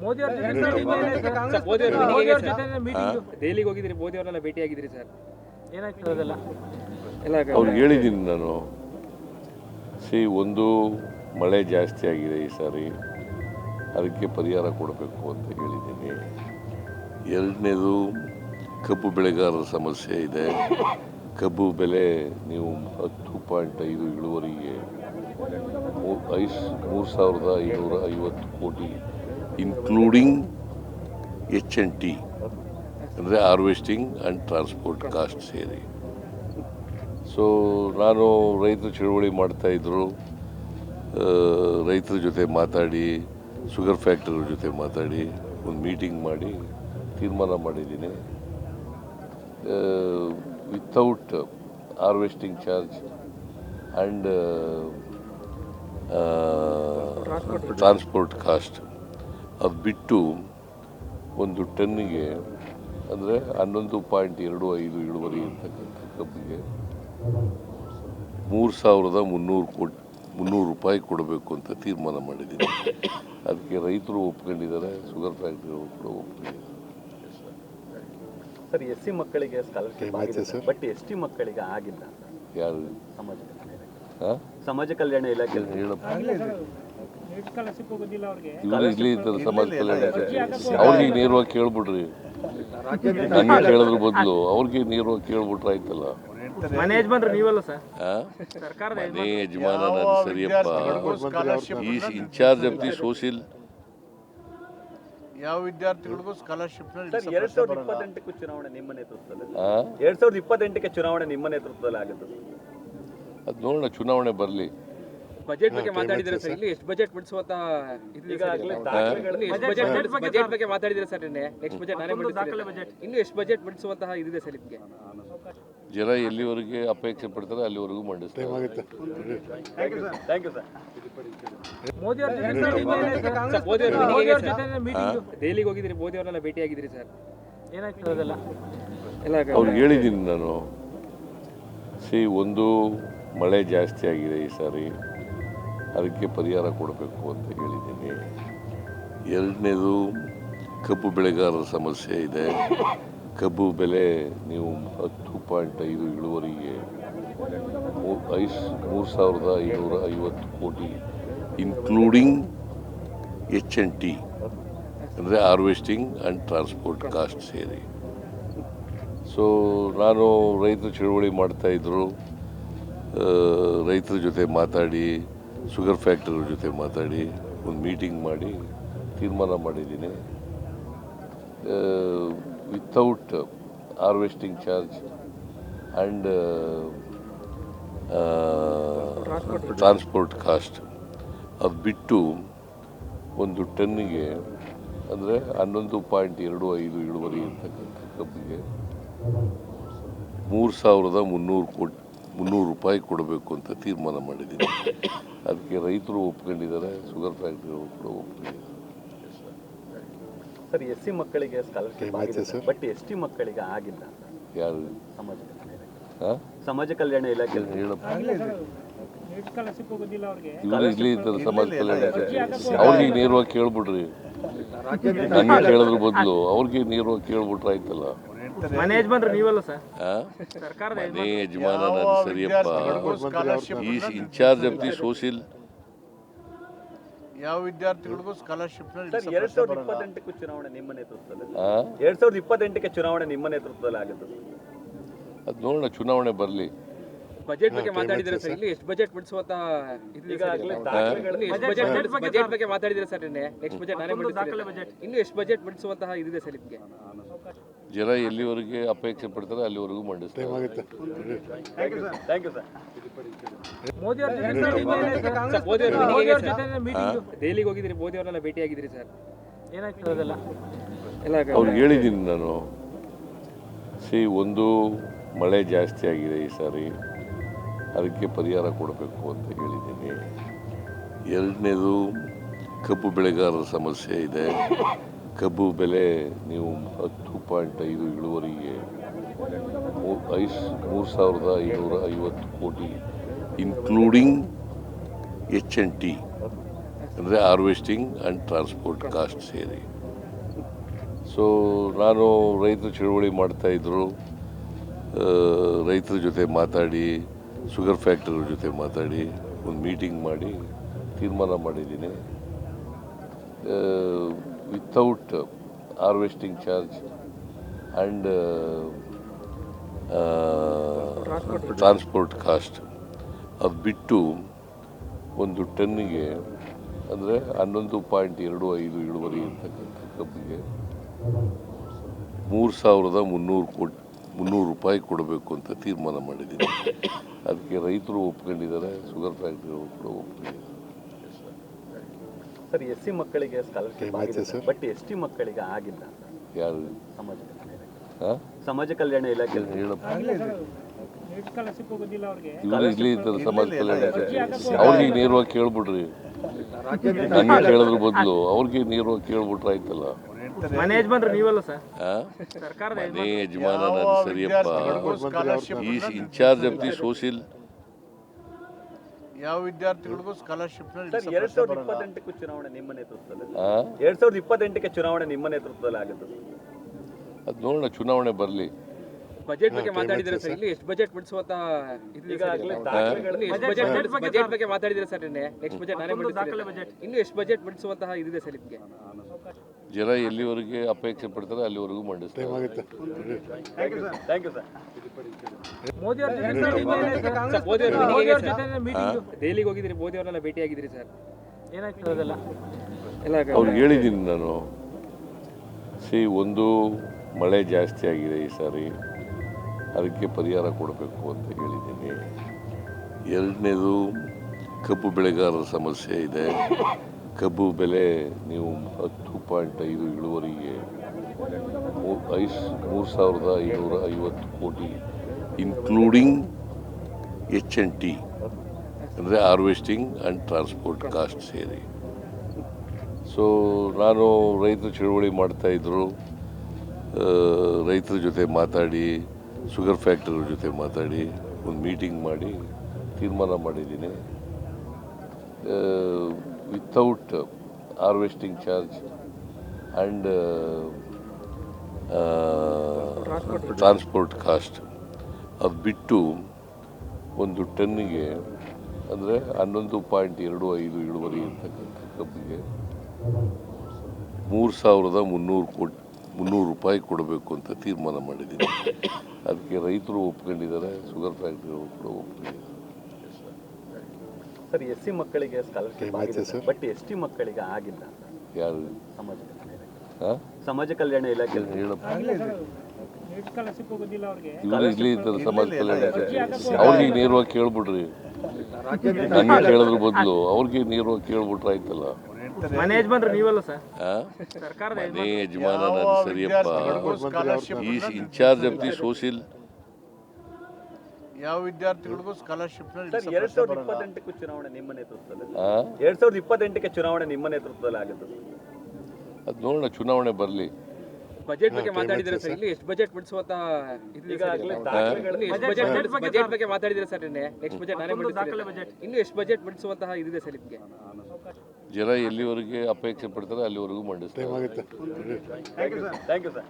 ಮೋದಿ ಅವ್ರ ಜೊತೆ ಮೋದಿ ಅವ್ರ ಜೊತೆ ಮೀಟಿಂಗ್ ದೆಹಲಿಗೆ ಹೋಗಿದ್ರಿ, ಮೋದಿ ಅವರನ್ನೆಲ್ಲ ಭೇಟಿ ಆಗಿದ್ರಿ ಸರ್, ಏನಾಗ್ತದೆ ಅದೆಲ್ಲ ಎಲ್ಲ ಅವ್ರಿಗೆ ಹೇಳಿದ್ದೀನಿ ನಾನು. ಒಂದು ಮಳೆ ಜಾಸ್ತಿ ಆಗಿದೆ ಈ ಸಾರಿ, ಅದಕ್ಕೆ ಪರಿಹಾರ ಕೊಡಬೇಕು ಅಂತ ಹೇಳಿದ್ದೀನಿ. ಎರಡನೇದು ಕಬ್ಬು ಬೆಳೆಗಾರರ ಸಮಸ್ಯೆ ಇದೆ. ಕಬ್ಬು ಬೆಲೆ ನೀವು 10.5 ಇಳುವರಿಗೆ 3,550 ಕೋಟಿ ಇನ್ಕ್ಲೂಡಿಂಗ್ HNT ಅಂದರೆ ಹಾರ್ವೆಸ್ಟಿಂಗ್ ಆ್ಯಂಡ್ ಟ್ರಾನ್ಸ್ಪೋರ್ಟ್ ಕಾಸ್ಟ್ ಸೇರಿ. ಸೊ ನಾನು ರೈತರ ಚಳುವಳಿ ಮಾಡ್ತಾಯಿದ್ರು, ರೈತರ ಜೊತೆ ಮಾತಾಡಿ, ಶುಗರ್ ಫ್ಯಾಕ್ಟ್ರಿ ಜೊತೆ ಮಾತಾಡಿ ಒಂದು ಮೀಟಿಂಗ್ ಮಾಡಿ ತೀರ್ಮಾನ ಮಾಡಿದ್ದೀನಿ. Without harvesting charge and transport cost ಅದು ಬಿಟ್ಟು ಒಂದು ಟನ್ನಿಗೆ ಅಂದರೆ 11.25 ಇಳುವರಿ ಇರ್ತಕ್ಕಂಥ ಕಬ್ಬಿಗೆ 3,300 ರೂಪಾಯಿ ಕೊಡಬೇಕು ಅಂತ ತೀರ್ಮಾನ ಮಾಡಿದ್ದೀನಿ. ಅದಕ್ಕೆ ರೈತರು ಒಪ್ಕೊಂಡಿದ್ದಾರೆ, ಶುಗರ್ ಫ್ಯಾಕ್ಟ್ರಿಗಳು ಕೂಡ ಒಪ್ಕೊಂಡಿದ್ದಾರೆ. ಸರ್, SC ಮಕ್ಕಳಿಗೆ ಸ್ಕಾಲರ್ಶಿಪ್ ಆಗಿದೆ ಸರ್, ಬಟ್ ST ಮಕ್ಕಳಿಗೆ ಆಗಿಲ್ಲ. ಯಾರು? ಸಮಾಜ ಕಲ್ಯಾಣ ಇಲಾಖೆ ಹೇಳಪ್ಪ, ಇವರು ಇಲ್ಲಿ ಇದ್ದಾರೆ ಸಮಾಜ ಕಲ್ಯಾಣ. ಅವ್ರಿಗೆ ನೇರವಾಗಿ ಕೇಳ್ಬಿಡ್ರಿ, ನನಗೆ ಕೇಳೋದ್ರ ಬದಲು ಅವ್ರಿಗೆ ನೇರವಾಗಿ ಕೇಳ್ಬಿಟ್ರೆ ಆಯ್ತಲ್ಲ. ಮನೆ ಯಜಮಾನ್ರು ನೀವಲ್ಲ ಸರ್, ಮನೆ ಯಜಮಾನ ನಾನು ಸರಿಯಪ್ಪ. Is in charge of the social. ಯಾವ ವಿದ್ಯಾರ್ಥಿಗಳಿಗೂ ಸ್ಕಾಲರ್ಶಿಪ್ 2028 ಚುನಾವಣೆ ನಿಮ್ಮ ನೇತೃತ್ವದಲ್ಲಿ, 2028 ಚುನಾವಣೆ ನಿಮ್ಮ ನೇತೃತ್ವದಲ್ಲಿ ಆಗುತ್ತೆ. ಅದು ನೋಡೋಣ, ಚುನಾವಣೆ ಬರಲಿ. ಬಜೆಟ್ ಬಗ್ಗೆ ಮಾತಾಡಿದ್ರೆ ಸರ್, ಇಲ್ಲಿ ಎಷ್ಟು ಬಜೆಟ್ ಬಿಡಿಸುವಂತ ಬಜೆಟ್ ಬಗ್ಗೆ ಮಾತಾಡಿದ್ರೆ ಸರ್, ನೆಕ್ಸ್ಟ್ ಬಜೆಟ್ ನಾನೇ ಇನ್ನು ಎಷ್ಟು ಬಜೆಟ್ ಬಿಡಿಸುವಂತಹ ಇದಿದೆ ಸರ್ ನಿಮಗೆ? ಜನ ಎಲ್ಲಿವರೆಗೆ ಅಪೇಕ್ಷೆ ಪಡ್ತಾರೆ ಅಲ್ಲಿವರೆಗೂ ಮಂಡಿಸ್ತಾರೆ. Thank you sir. ಮೋದಿ ಅವ್ರ ಜೊತೆ ಮೀಟಿಂಗ್ ದೆಹಲಿಗೆ ಹೋಗಿದ್ರಿ, ಮೋದಿ ಅವರನ್ನೆಲ್ಲ ಭೇಟಿ ಆಗಿದ್ರಿ ಸರ್, ಏನಾಗ್ತದೆ ಅದೆಲ್ಲ ಎಲ್ಲ ಅವ್ರಿಗೆ ಹೇಳಿದ್ದೀನಿ ನಾನು. ಒಂದು ಮಳೆ ಜಾಸ್ತಿ ಆಗಿದೆ ಈ ಸಾರಿ, ಅದಕ್ಕೆ ಪರಿಹಾರ ಕೊಡಬೇಕು ಅಂತ ಹೇಳಿದ್ದೀನಿ. ಎರಡನೇದು ಕಬ್ಬು ಬೆಳೆಗಾರರ ಸಮಸ್ಯೆ ಇದೆ. ಕಬ್ಬು ಬೆಲೆ ನೀವು 10.5 ಇಳುವರಿಗೆ 3,550 ಕೋಟಿ ಇನ್ಕ್ಲೂಡಿಂಗ್ HNT ಅಂದರೆ ಹಾರ್ವೆಸ್ಟಿಂಗ್ ಆ್ಯಂಡ್ ಟ್ರಾನ್ಸ್ಪೋರ್ಟ್ ಕಾಸ್ಟ್ ಸೇರಿ. ಸೊ ನಾನು ರೈತರ ಚಳುವಳಿ ಮಾಡ್ತಾಯಿದ್ರು, ರೈತರ ಜೊತೆ ಮಾತಾಡಿ, ಶುಗರ್ ಫ್ಯಾಕ್ಟ್ರಿ ಜೊತೆ ಮಾತಾಡಿ ಒಂದು ಮೀಟಿಂಗ್ ಮಾಡಿ ತೀರ್ಮಾನ ಮಾಡಿದ್ದೀನಿ. Without harvesting charge and transport cost ಅದು ಬಿಟ್ಟು ಒಂದು ಟನ್ನಿಗೆ ಅಂದರೆ 11.25 ಇಳುವರಿ ಇರ್ತಕ್ಕಂಥ ಕಬ್ಬಿಗೆ 3,300 ರೂಪಾಯಿ ಕೊಡಬೇಕು ಅಂತ ತೀರ್ಮಾನ ಮಾಡಿದ್ದೀನಿ. ಅದಕ್ಕೆ ರೈತರು ಒಪ್ಕೊಂಡಿದ್ದಾರೆ, ಶುಗರ್ ಫ್ಯಾಕ್ಟ್ರಿಗಳು ಕೂಡ ಒಪ್ಕೊಂಡಿದ್ದಾರೆ. ಸರ್, SC ಮಕ್ಕಳಿಗೆ ಸ್ಕಾಲರ್ಶಿಪ್ ಆಗಿದೆ ಸರ್, ಬಟ್ ST ಮಕ್ಕಳಿಗೆ ಆಗಿಲ್ಲ. ಯಾರು? ಸಮಾಜ ಕಲ್ಯಾಣ ಇಲಾಖೆ ಹೇಳಪ್ಪ, ಇವರು ಇಲ್ಲಿ ಇದ್ದಾರೆ ಸಮಾಜ ಕಲ್ಯಾಣ. ಅವ್ರಿಗೆ ನೇರವಾಗಿ ಕೇಳ್ಬಿಡ್ರಿ, ನನಗೆ ಕೇಳೋದ್ರ ಬದಲು ಅವ್ರಿಗೆ ನೇರವಾಗಿ ಕೇಳ್ಬಿಟ್ರೆ ಆಯ್ತಲ್ಲ. ಮನೆ ಯಜಮಾನ್ರು ನೀವಲ್ಲ ಸರ್, ಮನೆ ಯಜಮಾನ ನಾನು ಸರಿಯಪ್ಪ. Is in charge of the social. ಯಾವ ವಿದ್ಯಾರ್ಥಿಗಳಿಗೂ ಸ್ಕಾಲರ್ಶಿಪ್ 2028 ಚುನಾವಣೆ ನಿಮ್ಮ ನೇತೃತ್ವದಲ್ಲಿ, 2028 ಚುನಾವಣೆ ನಿಮ್ಮ ನೇತೃತ್ವದಲ್ಲಿ ಆಗುತ್ತೆ. ಅದು ನೋಡೋಣ, ಚುನಾವಣೆ ಬರಲಿ. ಬಜೆಟ್ ಬಗ್ಗೆ ಮಾತಾಡಿದ್ರೆ ಸರ್, ಇಲ್ಲಿ ಎಷ್ಟು ಬಜೆಟ್ ಬಿಡಿಸುವಂತ ಬಜೆಟ್ ಬಗ್ಗೆ ಮಾತಾಡಿದ್ರೆ ಸರ್, ನೆಕ್ಸ್ಟ್ ಬಜೆಟ್ ನಾನೇ ಇನ್ನು ಎಷ್ಟು ಬಜೆಟ್ ಬಿಡಿಸುವಂತಹ ಇದಿದೆ ಸರ್ ನಿಮಗೆ? ಜನ ಎಲ್ಲಿವರೆಗೆ ಅಪೇಕ್ಷೆ ಪಡ್ತಾರೆ ಅಲ್ಲಿವರೆಗೂ ಮಂಡಿಸ್ತಾರೆ. Thank you sir. ಮೋದಿ ಅವ್ರ ಜೊತೆ ಮೀಟಿಂಗ್ ದೆಹಲಿಗೆ ಹೋಗಿದ್ರಿ, ಮೋದಿ ಅವರನ್ನೆಲ್ಲ ಭೇಟಿ ಆಗಿದ್ರಿ ಸರ್, ಏನಾಗ್ತದೆ ಅದೆಲ್ಲ ಎಲ್ಲ ಅವ್ರಿಗೆ ಹೇಳಿದ್ದೀನಿ ನಾನು. ಒಂದು ಮಳೆ ಜಾಸ್ತಿ ಆಗಿದೆ ಈ ಸಾರಿ, ಅದಕ್ಕೆ ಪರಿಹಾರ ಕೊಡಬೇಕು ಅಂತ ಹೇಳಿದ್ದೀನಿ. ಎರಡನೇದು ಕಬ್ಬು ಬೆಳೆಗಾರರ ಸಮಸ್ಯೆ ಇದೆ. ಕಬ್ಬು ಬೆಲೆ ನೀವು 10.5 ಇಳುವರಿಗೆ 3,550 ಕೋಟಿ ಇನ್ಕ್ಲೂಡಿಂಗ್ HNT ಅಂದರೆ ಹಾರ್ವೆಸ್ಟಿಂಗ್ ಆ್ಯಂಡ್ ಟ್ರಾನ್ಸ್ಪೋರ್ಟ್ ಕಾಸ್ಟ್ ಸೇರಿ. ಸೊ ನಾನು ರೈತರ ಚಳುವಳಿ ಮಾಡ್ತಾಯಿದ್ರು, ರೈತರ ಜೊತೆ ಮಾತಾಡಿ, ಶುಗರ್ ಫ್ಯಾಕ್ಟ್ರಿ ಜೊತೆ ಮಾತಾಡಿ ಒಂದು ಮೀಟಿಂಗ್ ಮಾಡಿ ತೀರ್ಮಾನ ಮಾಡಿದ್ದೀನಿ. Without harvesting charge and transport cost ಅದು ಬಿಟ್ಟು ಒಂದು ಟನ್ನಿಗೆ ಅಂದರೆ 11.25 ಇಳುವರಿ ಇರ್ತಕ್ಕಂಥ ಕಬ್ಬಿಗೆ 3,300 ರೂಪಾಯಿ ಕೊಡಬೇಕು ಅಂತ ತೀರ್ಮಾನ ಮಾಡಿದ್ದೀನಿ. ಅದಕ್ಕೆ ರೈತರು ಒಪ್ಕೊಂಡಿದ್ದಾರೆ, ಶುಗರ್ ಫ್ಯಾಕ್ಟ್ರಿಗಳು ಕೂಡ ಒಪ್ಕೊಂಡಿದ್ದಾರೆ. ಸರ್, ಎಸ್ ಸಿ ಮಕ್ಕಳಿಗೆ ಸ್ಕಾಲರ್ಶಿಪ್ ಆಗಿದೆ ಸರ್, ಬಟ್ ಎಸ್ ಟಿ ಮಕ್ಕಳಿಗೆ ಆಗಿಲ್ಲ. ಯಾರು ಸಮಾಜ ಕಲ್ಯಾಣ ಇಲಾಖೆ ಹೇಳಪ್ಪ, ಇವರು ಇಲ್ಲಿ ಇದ್ದಾರೆ ಸಮಾಜ ಕಲ್ಯಾಣ ಅವ್ರಿಗೆ ನೇರವಾಗಿ ಕೇಳ್ಬಿಡ್ರಿ. ನನಗೆ ಕೇಳೋದ್ರ ಬದಲು ಅವ್ರಿಗೆ ನೇರವಾಗಿ ಕೇಳ್ಬಿಟ್ರೆ ಆಯ್ತಲ್ಲ. ಮನೆ ಯಜಮಾನ್ರು ನೀವಲ್ಲ ಸರ್, ಮನೆ ಯಜಮಾನ ನಾನು ಸರಿಯಪ್ಪ. Is in charge of the social. ಯಾವ ವಿದ್ಯಾರ್ಥಿಗಳಿಗೂ ಸ್ಕಾಲರ್ಶಿಪ್ ಸರ್, 2028 ಚುನಾವಣೆ ನಿಮ್ಮ ನೇತೃತ್ವದಲ್ಲಿ 2028 ಚುನಾವಣೆ ನಿಮ್ಮ ನೇತೃತ್ವದಲ್ಲಿ ಆಗುತ್ತೆ. ಅದು ನೋಡೋಣ, ಚುನಾವಣೆ ಬರಲಿ. ಬಜೆಟ್ ಬಗ್ಗೆ ಮಾತಾಡಿದ್ರೆ ಸರ್, ಇಲ್ಲಿ ಎಷ್ಟು ಬಜೆಟ್ ಬಿಡಿಸುವಂತ ಬಜೆಟ್ ಬಗ್ಗೆ ಮಾತಾಡಿದ್ರೆ ಸರ್, ನೆಕ್ಸ್ಟ್ ಬಜೆಟ್ ನಾನೇ ಇನ್ನು ಎಷ್ಟು ಬಜೆಟ್ ಬಿಡಿಸುವಂತಹ ಇದಿದೆ ಸರ್ ನಿಮಗೆ? ಜನ ಎಲ್ಲಿವರೆಗೆ ಅಪೇಕ್ಷೆ ಪಡ್ತಾರೆ ಅಲ್ಲಿವರೆಗೂ ಮಂಡಿಸ್ತಾರೆ. Thank you sir. ಮೋದಿ ಅವ್ರ ದೆಹಲಿಗೆ ಹೋಗಿದ್ರಿ, ಮೋದಿ ಅವ್ರನ್ನೆಲ್ಲ ಭೇಟಿ ಆಗಿದ್ರಿ ಸರ್, ಏನಾಗ್ತದೆ ಅದೆಲ್ಲ ಎಲ್ಲ ಅವ್ರಿಗೆ ಹೇಳಿದ್ದೀನಿ ನಾನು. ಒಂದು ಮಳೆ ಜಾಸ್ತಿ ಆಗಿದೆ ಈ ಸಾರಿ, ಅದಕ್ಕೆ ಪರಿಹಾರ ಕೊಡಬೇಕು ಅಂತ ಹೇಳಿದ್ದೀನಿ. ಎರಡನೇದು ಕಬ್ಬು ಬೆಳೆಗಾರರ ಸಮಸ್ಯೆ ಇದೆ. ಕಬ್ಬು ಬೆಲೆ ನೀವು 10.5 ಇಳುವರಿಗೆ 3,550 ಕೋಟಿ ಇನ್ಕ್ಲೂಡಿಂಗ್ H&T ಅಂದರೆ ಹಾರ್ವೆಸ್ಟಿಂಗ್ ಆ್ಯಂಡ್ ಟ್ರಾನ್ಸ್ಪೋರ್ಟ್ ಕಾಸ್ಟ್ ಸೇರಿ. ಸೊ ನಾನು ರೈತರ ಚಳುವಳಿ ಮಾಡ್ತಾಯಿದ್ರು, ರೈತರ ಜೊತೆ ಮಾತಾಡಿ, ಶುಗರ್ ಫ್ಯಾಕ್ಟ್ರಿ ಜೊತೆ ಮಾತಾಡಿ ಒಂದು ಮೀಟಿಂಗ್ ಮಾಡಿ ತೀರ್ಮಾನ ಮಾಡಿದ್ದೀನಿ. Without harvesting charge and transport cost ಅದು ಬಿಟ್ಟು ಒಂದು ಟನ್ನಿಗೆ ಅಂದರೆ 11.25 ಇಳುವರಿ ಇರ್ತಕ್ಕಂಥ ಕಬ್ಬಿಗೆ 3,300 ರೂಪಾಯಿ ಕೊಡಬೇಕು ಅಂತ ತೀರ್ಮಾನ ಮಾಡಿದ್ದೀನಿ. ಅದಕ್ಕೆ ರೈತರು ಒಪ್ಕೊಂಡಿದ್ದಾರೆ, ಶುಗರ್ ಫ್ಯಾಕ್ಟ್ರಿಗಳು ಕೂಡ ಒಪ್ಕೊಂಡಿದ್ದಾರೆ. ಸರ್, ಎಸ್ ಸಿ ಮಕ್ಕಳಿಗೆ ಸ್ಕಾಲರ್ಶಿಪ್ ಆಗಿದೆ ಸರ್, ಬಟ್ ಎಸ್ ಟಿ ಮಕ್ಕಳಿಗೆ ಆಗಿಲ್ಲ. ಯಾರು ಸಮಾಜ ಕಲ್ಯಾಣ ಇಲಾಖೆ ಹೇಳಪ್ಪ, ಇವರು ಇಲ್ಲಿ ಇದ್ದಾರೆ ಸಮಾಜ ಕಲ್ಯಾಣ ಅವ್ರಿಗೆ ನೇರವಾಗಿ ಕೇಳ್ಬಿಡ್ರಿ. ನನಗೆ ಕೇಳೋದ್ರ ಬದಲು ಅವ್ರಿಗೆ ನೇರವಾಗಿ ಕೇಳ್ಬಿಟ್ರೆ ಆಯ್ತಲ್ಲ. ಮನೆ ಯಜಮಾನ್ರು ನೀವಲ್ಲ ಸರ್, ಮನೆ ಯಜಮಾನ ನಾನು ಸರಿಯಪ್ಪ. Is in charge of the social. ಯಾವ ವಿದ್ಯಾರ್ಥಿಗಳಿಗೂ ಸ್ಕಾಲರ್ಶಿಪ್ ಸರ್, 2028 ಚುನಾವಣೆ ನಿಮ್ಮ ನೇತೃತ್ವದಲ್ಲಿ 2028 ಚುನಾವಣೆ ನಿಮ್ಮ ನೇತೃತ್ವದಲ್ಲಿ ಆಗುತ್ತೆ. ಅದು ನೋಡೋಣ, ಚುನಾವಣೆ ಬರಲಿ. ಬಜೆಟ್ ಬಗ್ಗೆ ಮಾತಾಡಿದ್ರೆ ಸರ್, ಇಲ್ಲಿ ಎಷ್ಟು ಬಜೆಟ್ ಬಿಡಿಸುವಂತ ಬಜೆಟ್ ಬಗ್ಗೆ ಮಾತಾಡಿದ್ರೆ ಸರ್, ನೆಕ್ಸ್ಟ್ ಬಜೆಟ್ ನಾನೇ ಇನ್ನು ಎಷ್ಟು ಬಜೆಟ್ ಬಿಡಿಸುವಂತಹ ಇದಿದೆ ಸರ್ ನಿಮಗೆ? ಜನ ಎಲ್ಲಿವರೆಗೆ ಅಪೇಕ್ಷೆ ಪಡ್ತಾರೆ ಅಲ್ಲಿವರೆಗೂ ಮಂಡಿಸ್ತಾರೆ. Thank you sir.